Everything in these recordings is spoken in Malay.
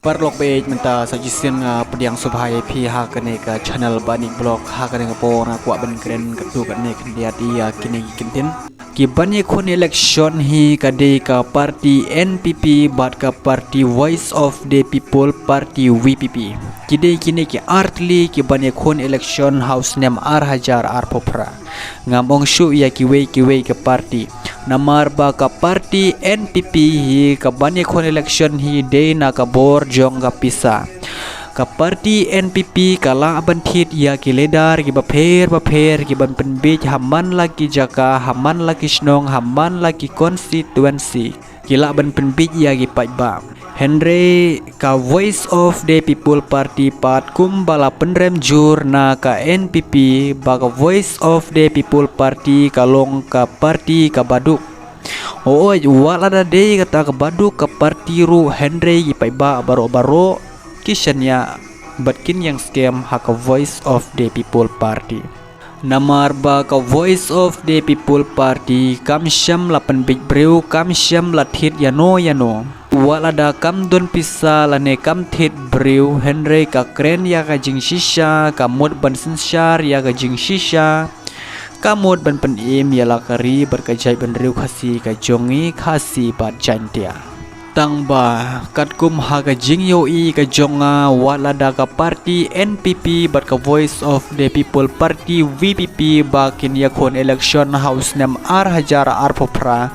Perlok page menta suggestion nga pediang subhaya pi ha kene ka channel Banik Blog ha kene ka por na kwa ben kren ka tu kene dia dia kini kintin ki banye khon election hi ka de ka party NPP bat ka party Voice of the People party VPP ki de kini ki artli ki banye khon election house nem ar hajar ar popra ngamong shu ya ki we ka party namar ba ka party NPP hi ka banye khon election hi de na ka bor jong ga pisa ka party NPP kala abanthit ya ki ledar ki bapher ki ban penbej haman lagi jaka haman lagi snong haman lagi constituency kila ban penbej ya ki pajba Henry ka Voice of the People party pat kum bala penrem jur na ka NPP ba ka Voice of the People party kalong ka party ka baduk oi wala da de kata ka baduk ka party ru Henry ki pajba baro kisahnya batkin yang scam hak Voice of the People party namar ba ka Voice of the People party kam syam lapan big breu kam syam lathit yano wala da kam don pisa lane kam thit breu Henry ka kren ya ka jing shisha kamut ban sensyar ya ka jing shisha kamut ban pen im ya la kari berkajai ban riu khasi ka jongi khasi bat jantia tang ba kat kum ha ka jing yo I ka jonga wala da ka party NPP bat ka Voice of the People party VPP ba kin ya khon election house nem ar hajar ar popra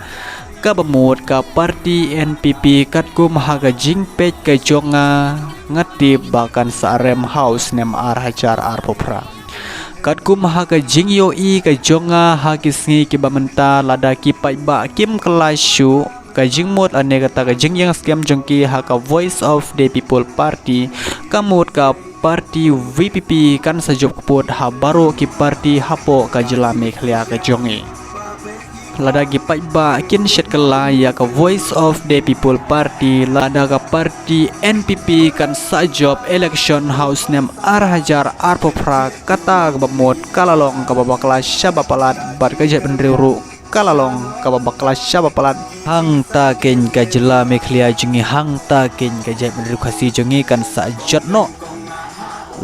ka bamut ka party NPP kat kum ha ka jing pej ka jonga ngati bakan sarem house nem ar hajar ar popra kat kum ha ka jing yo I ka jonga ha kisngi ki bamenta lada ki pajba kim kelasyu ka jing mot ane kata ka jing yang scam jongki ha ka Voice of the People party kamut ka party VPP kan sajob keput ha baru ki party hapo ka jelame khlia ka jongi lada gi pajba kin shet kala ya ka Voice of the People party lada ka party NPP kan sajob election house nem ar hajar ar popra kata ka bamot kalalong ka babakla syabapalat bar ka jet benriru kalalong ka babakla syabapalat hang ta ken ka jela mekhlia jengi hang ta ken ka jai benriru khasi jengi kan sajat no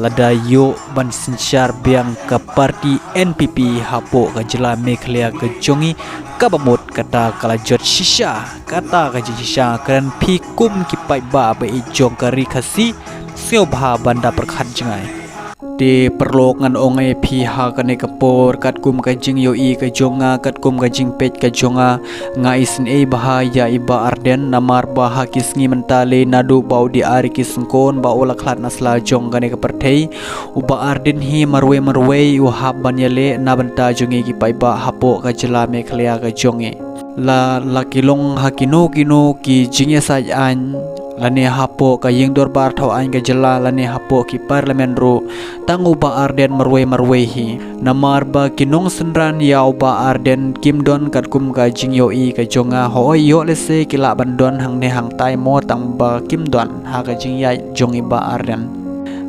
lada yo ban sensyar biang ka party NPP hapo ka jela mekhlia ka jongi ka bamut kata kala jot shisha kata ka shisha kan pikum ki paiba ba I jong kari khasi sio bha banda perkhat jengai di perlokan ongai pihak kane kapor kat kum ka jing yo I ka jonga kat kum ka jing pej ka jonga nga isin e bahaya iba arden namar baha kisngi mentale nadu bau di ari kisngkon ba ola khlat nasla jong kane kaperthei uba arden hi marwe uhab banyale nabanta jongi ki paiba hapo ka jela mekhlia ka jonge la lakilong hakino kino ki jingya sajan lane hapo ka yeng dorbar thau ain ka jela lane hapo ki parliament ro tangu ba arden marwe hi namar ba kinong senran yau ba arden kimdon kat kum ka jing yo I ka jonga ho yo lese kila bandon hang ne hang tai mo tang ba kimdon ha ka jing ya jong I ba arden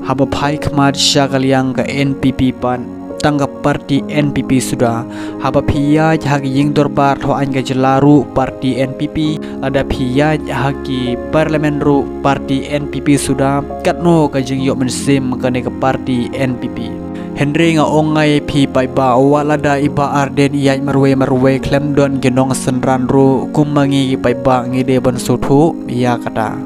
haba phai khmat syakaliang ka NPP pan tangga party NPP sudah haba pia hagi ying dorbar tho an ga jelaru party NPP ada pia hagi parlemen ru party NPP sudah katno ka jing yo mensim kane ka party NPP Henry nga ongai pi pai ba wala da iba arden iyai marwe klem don genong senran ru kumangi pai ba ngide ban suthu ya kata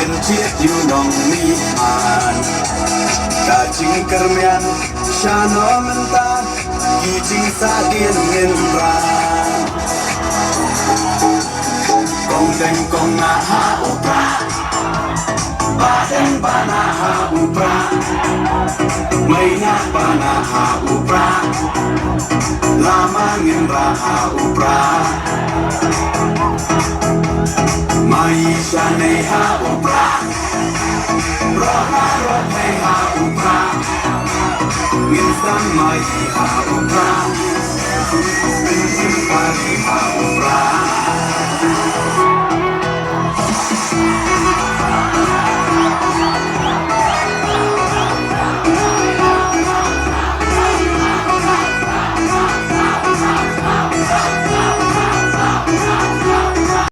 เป็นเชียดอยู่นองนิมานกาจิงกระเมียนชาโนมันตากีจิงสาเดียนเงินรากองเต็งกองนาฮาอุปราบาเต็งบานาฮาอุปราไม่นาบานาฮาอุปราลามาเงินราฮาอุปรา Maisha neha upra Roha rohe ha upra Nginsan mai